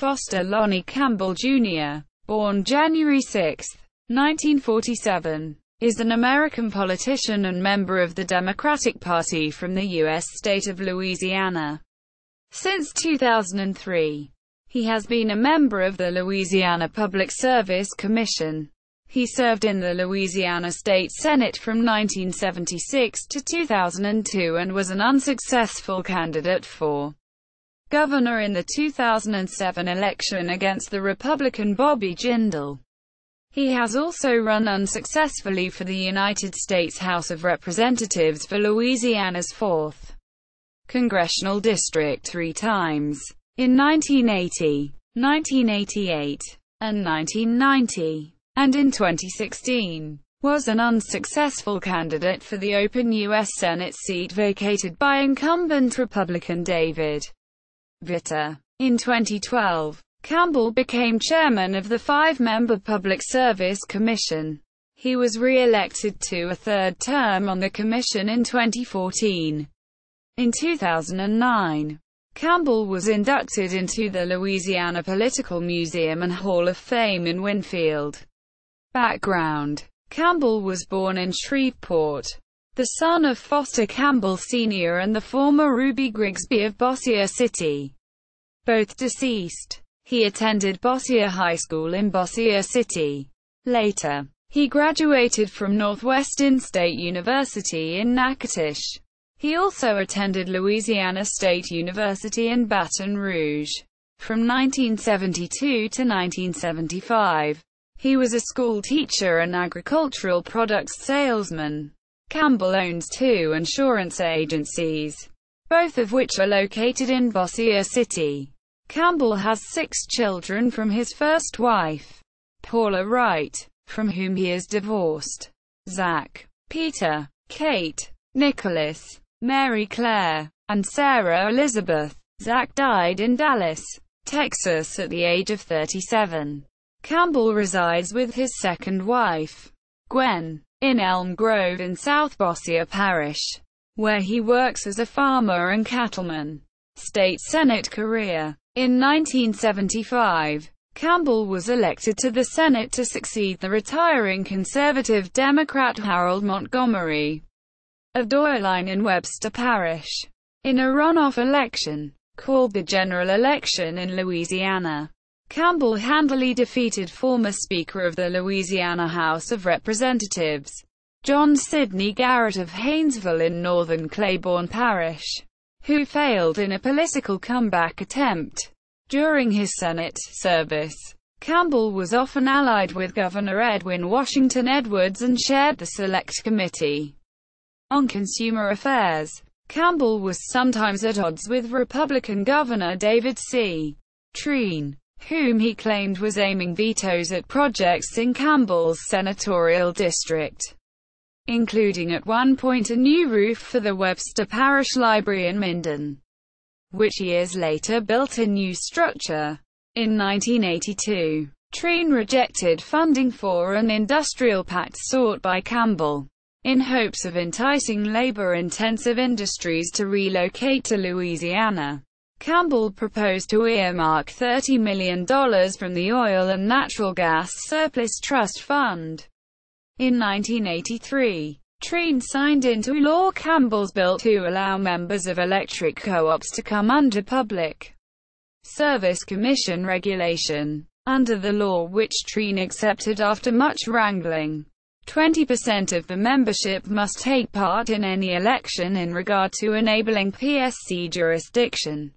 Foster Lonnie Campbell Jr., born January 6, 1947, is an American politician and member of the Democratic Party from the U.S. state of Louisiana. Since 2003, he has been a member of the Louisiana Public Service Commission. He served in the Louisiana State Senate from 1976 to 2002 and was an unsuccessful candidate for governor in the 2007 election against the Republican Bobby Jindal. He has also run unsuccessfully for the United States House of Representatives for Louisiana's 4th congressional district 3 times, in 1980, 1988, and 1990, and in 2016, was an unsuccessful candidate for the open U.S. Senate seat vacated by incumbent Republican David Vitter. In 2012, Campbell became chairman of the 5-member Public Service Commission. He was re-elected to a third term on the commission in 2014. In 2009, Campbell was inducted into the Louisiana Political Museum and Hall of Fame in Winfield. Background: Campbell was born in Shreveport, the son of Foster Campbell Sr. and the former Ruby Grigsby of Bossier City, both deceased. He attended Bossier High School in Bossier City. Later, he graduated from Northwestern State University in Natchitoches. He also attended Louisiana State University in Baton Rouge. From 1972 to 1975, he was a school teacher and agricultural products salesman. Campbell owns 2 insurance agencies, both of which are located in Bossier City. Campbell has 6 children from his first wife, Paula Wright, from whom he is divorced: Zach, Peter, Kate, Nicholas, Mary Claire, and Sarah Elizabeth. Zach died in Dallas, Texas at the age of 37. Campbell resides with his second wife, Gwen, in Elm Grove in South Bossier Parish, where he works as a farmer and cattleman. State Senate career. In 1975, Campbell was elected to the Senate to succeed the retiring conservative Democrat Harold Montgomery of Doyline in Webster Parish, in a runoff election, called the general election in Louisiana. Campbell handily defeated former Speaker of the Louisiana House of Representatives, John Sidney Garrett of Haynesville in northern Claiborne Parish, who failed in a political comeback attempt. During his Senate service, Campbell was often allied with Governor Edwin Washington Edwards and chaired the Select Committee on Consumer Affairs. Campbell was sometimes at odds with Republican Governor David C. Treen, whom he claimed was aiming vetoes at projects in Campbell's senatorial district, including at one point a new roof for the Webster Parish Library in Minden, which years later built a new structure. In 1982, Treen rejected funding for an industrial pact sought by Campbell, in hopes of enticing labor-intensive industries to relocate to Louisiana. Campbell proposed to earmark $30 million from the Oil and Natural Gas Surplus Trust Fund. In 1983, Treen signed into law Campbell's bill to allow members of electric co-ops to come under Public Service Commission regulation. Under the law, which Treen accepted after much wrangling, 20% of the membership must take part in any election in regard to enabling PSC jurisdiction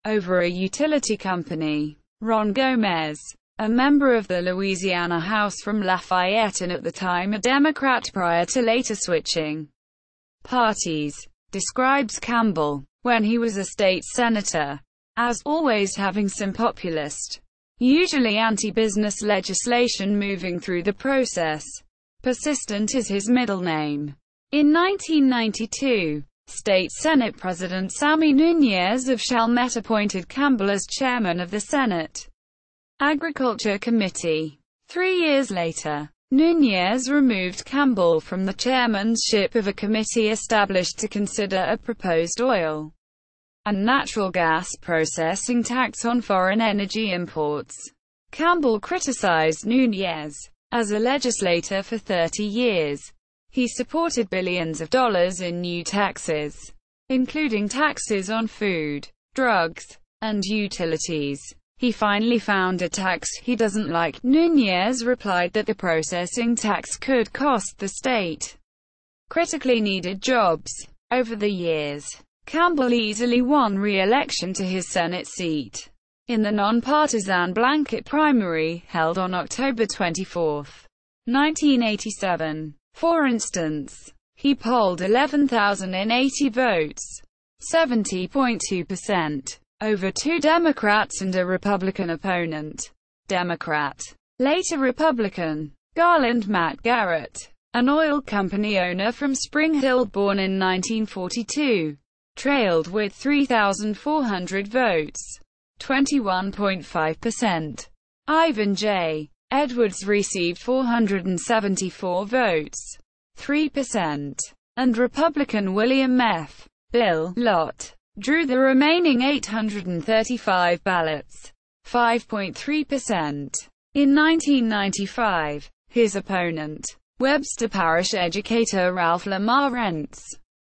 over a utility company. Ron Gomez, a member of the Louisiana House from Lafayette and at the time a Democrat prior to later switching parties, describes Campbell, when he was a state senator, as always having some populist, usually anti-business legislation moving through the process. Persistent is his middle name. In 1992, State Senate President Sammy Nunez of Chalmette appointed Campbell as chairman of the Senate Agriculture Committee. 3 years later, Nunez removed Campbell from the chairmanship of a committee established to consider a proposed oil and natural gas processing tax on foreign energy imports. Campbell criticized Núñez as a legislator for 30 years. He supported billions of dollars in new taxes, including taxes on food, drugs, and utilities. He finally found a tax he doesn't like. Núñez replied that the processing tax could cost the state critically needed jobs. Over the years, Campbell easily won re-election to his Senate seat in the nonpartisan blanket primary, held on October 24, 1987. For instance, he polled 11,080 votes, 70.2%, over two Democrats and a Republican opponent. Democrat, later Republican, Garland Matt Garrett, an oil company owner from Spring Hill born in 1942, trailed with 3,400 votes, 21.5%. Ivan J. Edwards received 474 votes, 3%, and Republican William F. Bill Lott drew the remaining 835 ballots, 5.3%. In 1995, his opponent, Webster Parish educator Ralph Lamar Rentz,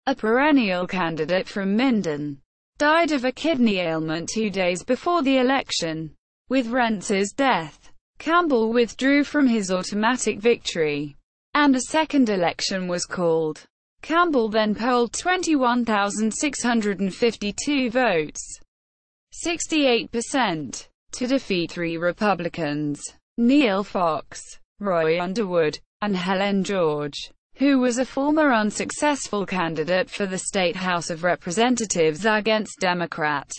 a perennial candidate from Minden, died of a kidney ailment 2 days before the election. With Rentz's death, Campbell withdrew from his automatic victory, and a second election was called. Campbell then polled 21,652 votes, 68%, to defeat three Republicans, Neil Fox, Roy Underwood, and Helen George, who was a former unsuccessful candidate for the State House of Representatives against Democrat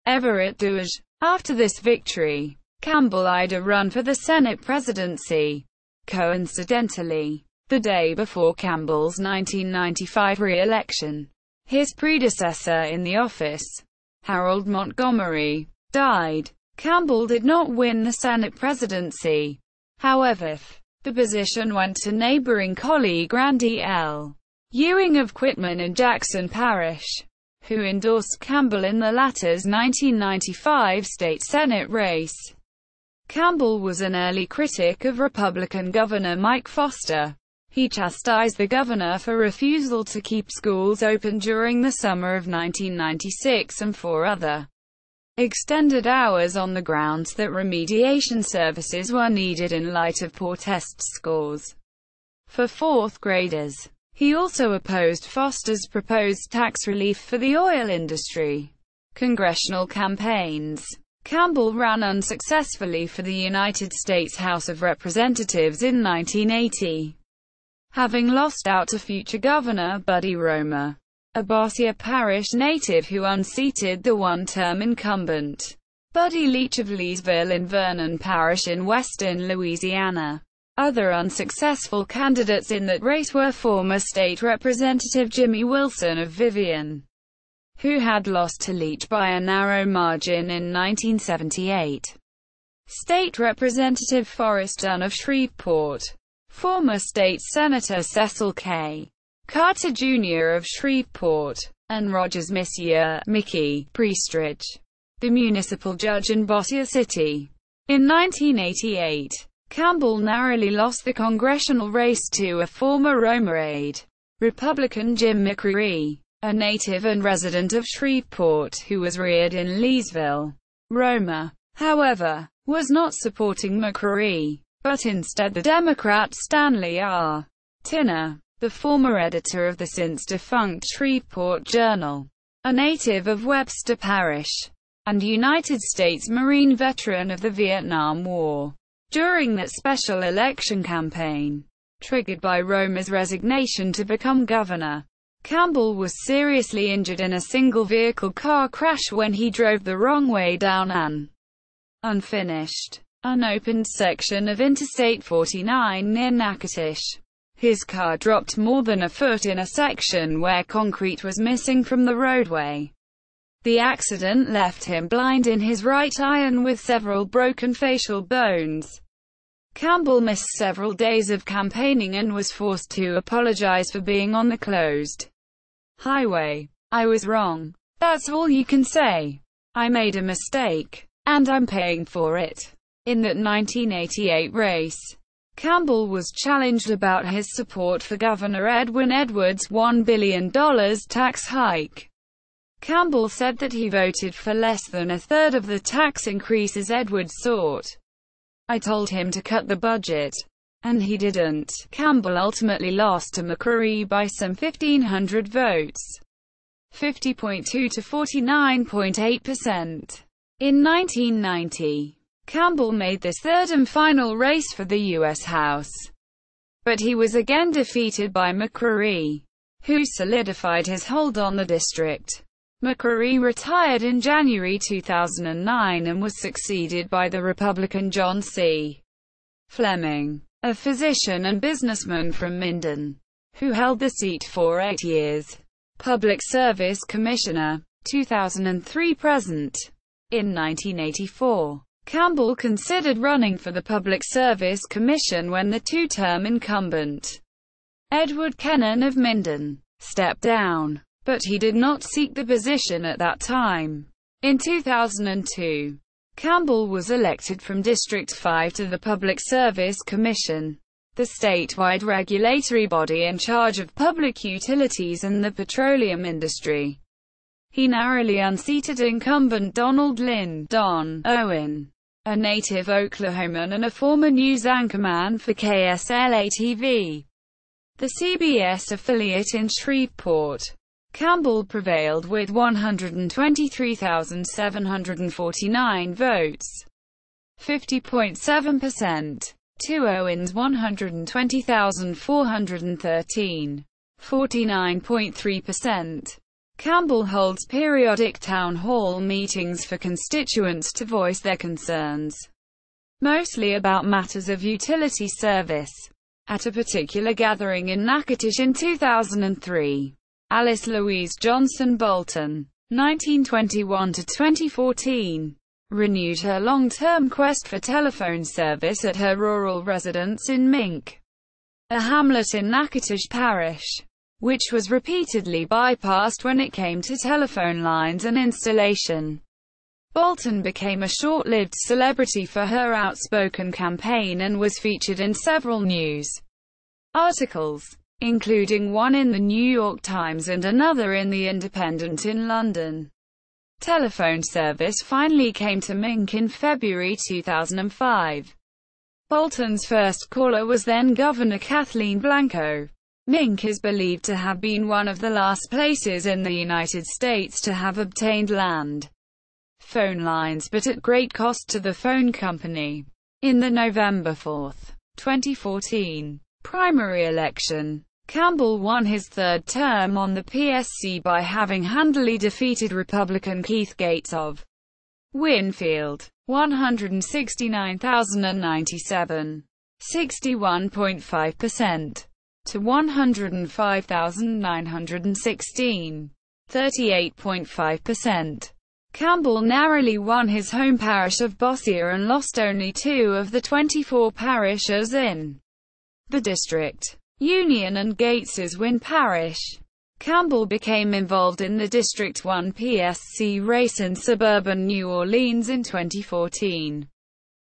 Everett Doige. After this victory, Campbell eyed a run for the Senate presidency. Coincidentally, the day before Campbell's 1995 re-election, his predecessor in the office, Harold Montgomery, died. Campbell did not win the Senate presidency. However, the position went to neighboring colleague Randy L. Ewing of Quitman and Jackson Parish, who endorsed Campbell in the latter's 1995 state Senate race. Campbell was an early critic of Republican Governor Mike Foster. He chastised the governor for refusal to keep schools open during the summer of 1996 and for other extended hours on the grounds that remediation services were needed in light of poor test scores for fourth graders. He also opposed Foster's proposed tax relief for the oil industry. Congressional campaigns. Campbell ran unsuccessfully for the United States House of Representatives in 1980, having lost out to future Governor Buddy Roemer, a Bossier Parish native who unseated the one-term incumbent, Buddy Leach of Leesville in Vernon Parish in western Louisiana. Other unsuccessful candidates in that race were former state representative Jimmy Wilson of Vivian, who had lost to Leach by a narrow margin in 1978. State Representative Forrest Dunn of Shreveport, former state Senator Cecil K. Carter Jr. of Shreveport, and Rogers Monsieur Mickey Priestridge, the municipal judge in Bossier City. In 1988, Campbell narrowly lost the congressional race to a former Roemer aide, Republican Jim McCreary, a native and resident of Shreveport who was reared in Leesville. Roemer, however, was not supporting McCreary, but instead the Democrat Stanley R. Tinner, the former editor of the since-defunct Shreveport Journal, a native of Webster Parish, and United States Marine veteran of the Vietnam War. During that special election campaign, triggered by Roemer's resignation to become governor, Campbell was seriously injured in a single-vehicle car crash when he drove the wrong way down an unfinished, unopened section of Interstate 49 near Natchitoches. His car dropped more than a foot in a section where concrete was missing from the roadway. The accident left him blind in his right eye and with several broken facial bones. Campbell missed several days of campaigning and was forced to apologize for being on the closed highway. "I was wrong. That's all you can say. I made a mistake, and I'm paying for it. In that 1988 race, Campbell was challenged about his support for Governor Edwin Edwards' $1 billion tax hike. Campbell said that he voted for less than a third of the tax increases Edwards sought. I told him to cut the budget, and he didn't. Campbell ultimately lost to McCreary by some 1,500 votes, 50.2 to 49.8%. In 1990, Campbell made this third and final race for the U.S. House, but he was again defeated by McCreary, who solidified his hold on the district. McCreary retired in January 2009 and was succeeded by the Republican John C. Fleming, a physician and businessman from Minden, who held the seat for 8 years. Public Service Commissioner, 2003-present. In 1984, Campbell considered running for the Public Service Commission when the two-term incumbent, Edward Kennan of Minden, stepped down, but he did not seek the position at that time. In 2002, Campbell was elected from District 5 to the Public Service Commission, the statewide regulatory body in charge of public utilities and the petroleum industry. He narrowly unseated incumbent Donald Lynn Don Owen, a native Oklahoman and a former news anchorman for KSLA-TV, the CBS affiliate in Shreveport. Campbell prevailed with 123,749 votes, 50.7%, to Owen's 120,413, 49.3%. Campbell holds periodic town hall meetings for constituents to voice their concerns, mostly about matters of utility service. At a particular gathering in Natchitoches in 2003, Alice Louise Johnson Bolton, 1921 to 2014, renewed her long-term quest for telephone service at her rural residence in Mink, a hamlet in Natchitoches Parish, which was repeatedly bypassed when it came to telephone lines and installation. Bolton became a short-lived celebrity for her outspoken campaign and was featured in several news articles, including one in the New York Times and another in The Independent in London. Telephone service finally came to Mink in February 2005. Bolton's first caller was then Governor Kathleen Blanco. Mink is believed to have been one of the last places in the United States to have obtained land phone lines, but at great cost to the phone company. In the November 4, 2014, primary election, Campbell won his third term on the PSC by having handily defeated Republican Keith Gates of Winfield, 169,097, 61.5%, to 105,916, 38.5%. Campbell narrowly won his home parish of Bossier and lost only 2 of the 24 parishes in the district, Union and Gates's Wynn Parish. Campbell became involved in the District 1 PSC race in suburban New Orleans in 2014.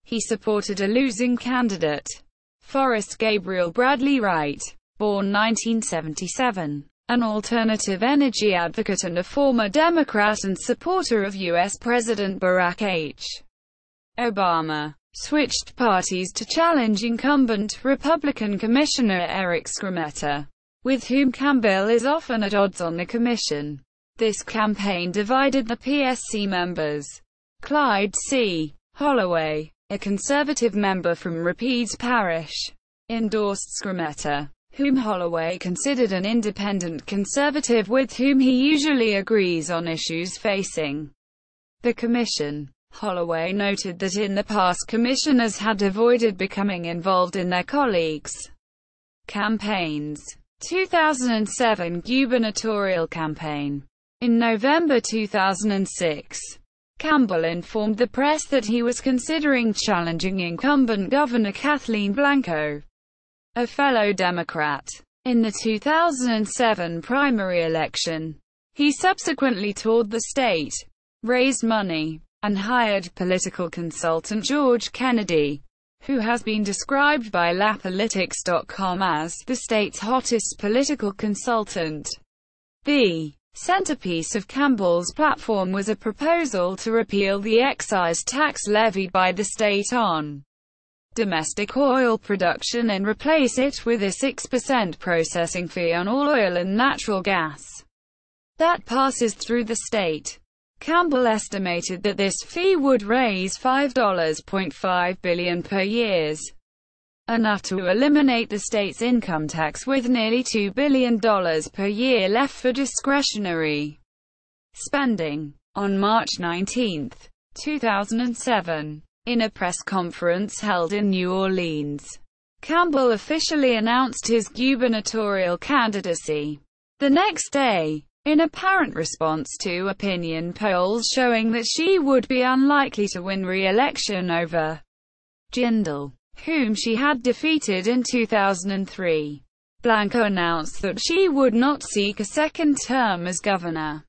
He supported a losing candidate, Forrest Gabriel Bradley Wright, born 1977, an alternative energy advocate and a former Democrat and supporter of U.S. President Barack H. Obama, switched parties to challenge incumbent Republican Commissioner Eric Skrmetta, with whom Campbell is often at odds on the commission. This campaign divided the PSC members. Clyde C. Holloway, a conservative member from Rapides Parish, endorsed Skrmetta, whom Holloway considered an independent conservative with whom he usually agrees on issues facing the commission. Holloway noted that in the past commissioners had avoided becoming involved in their colleagues' campaigns. 2007 gubernatorial campaign. In November 2006, Campbell informed the press that he was considering challenging incumbent Governor Kathleen Blanco, a fellow Democrat, in the 2007 primary election. He subsequently toured the state, raised money, and hired political consultant George Kennedy, who has been described by LaPolitics.com as the state's hottest political consultant. The centerpiece of Campbell's platform was a proposal to repeal the excise tax levied by the state on domestic oil production and replace it with a 6% processing fee on all oil and natural gas that passes through the state. Campbell estimated that this fee would raise $5.5 billion per year, enough to eliminate the state's income tax, with nearly $2 billion per year left for discretionary spending. On March 19, 2007, in a press conference held in New Orleans, Campbell officially announced his gubernatorial candidacy. The next day, in apparent response to opinion polls showing that she would be unlikely to win re-election over Jindal, whom she had defeated in 2003, Blanco announced that she would not seek a second term as governor.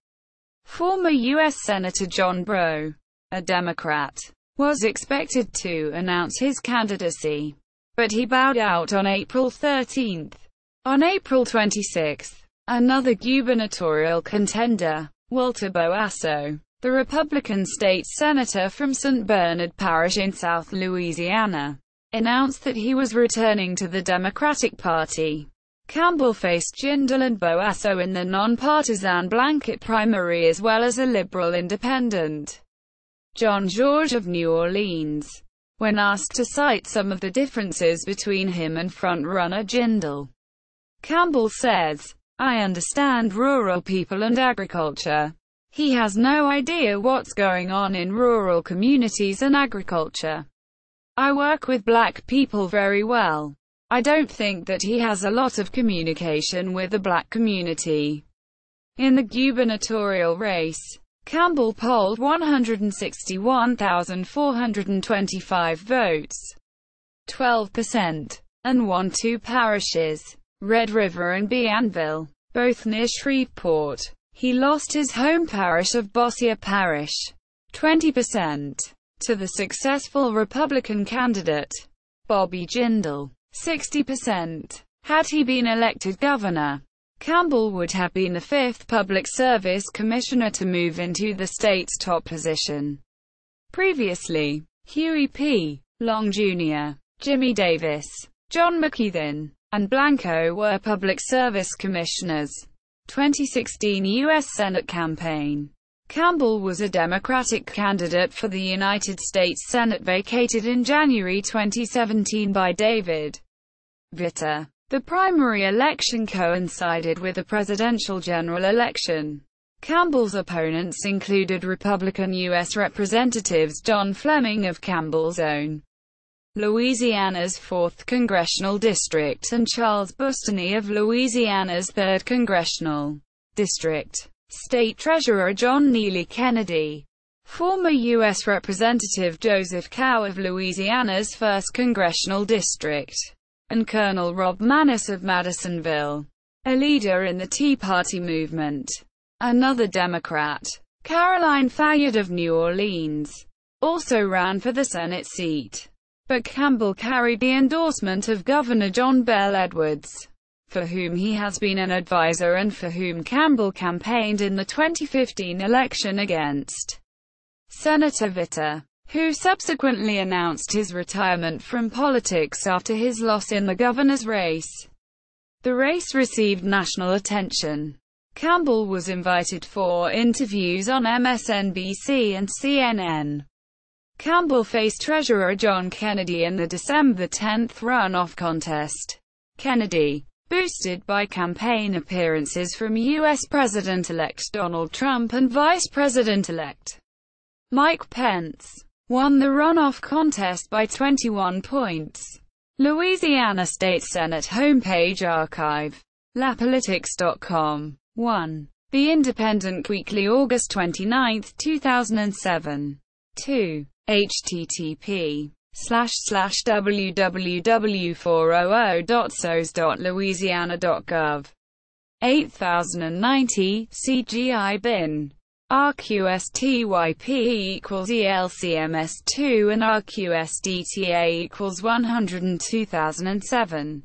Former U.S. Senator John Breaux, a Democrat, was expected to announce his candidacy, but he bowed out on April 13. On April 26, another gubernatorial contender, Walter Boasso, the Republican state senator from St. Bernard Parish in South Louisiana, announced that he was returning to the Democratic Party. Campbell faced Jindal and Boasso in the nonpartisan blanket primary, as well as a liberal independent, John George of New Orleans. When asked to cite some of the differences between him and frontrunner Jindal, Campbell says, "I understand rural people and agriculture. He has no idea what's going on in rural communities and agriculture. I work with black people very well. I don't think that he has a lot of communication with the black community." In the gubernatorial race, Campbell polled 161,425 votes, 12%, and won 2 parishes, Red River and Bienville, both near Shreveport. He lost his home parish of Bossier Parish, 20%, to the successful Republican candidate, Bobby Jindal, 60%. Had he been elected governor, Campbell would have been the 5th Public Service Commissioner to move into the state's top position. Previously, Huey P. Long Jr., Jimmy Davis, John McKeithen, and Blanco were Public Service Commissioners. 2016 U.S. Senate campaign. Campbell was a Democratic candidate for the United States Senate, vacated in January 2017 by David Vitter. The primary election coincided with the presidential general election. Campbell's opponents included Republican U.S. Representatives John Fleming of Campbell's own Louisiana's 4th Congressional District and Charles Bustany of Louisiana's 3rd Congressional District, State Treasurer John Neely Kennedy, former U.S. Representative Joseph Cow of Louisiana's 1st Congressional District, and Colonel Rob Maness of Madisonville, a leader in the Tea Party movement. Another Democrat, Caroline Fayard of New Orleans, also ran for the Senate seat. But Campbell carried the endorsement of Governor John Bel Edwards, for whom he has been an advisor and for whom Campbell campaigned in the 2015 election against Senator Vitter, who subsequently announced his retirement from politics after his loss in the governor's race. The race received national attention. Campbell was invited for interviews on MSNBC and CNN. Campbell faced Treasurer John Kennedy in the December 10 runoff contest. Kennedy, boosted by campaign appearances from U.S. President-elect Donald Trump and Vice President-elect Mike Pence, won the runoff contest by 21 points. Louisiana State Senate homepage archive. LaPolitics.com. 1. The Independent Weekly, August 29, 2007. 2. http://www.400.sos.louisiana.gov 8090, CGI bin. RQSTYP equals ELCMS2 and RQSDTA equals 100 2007.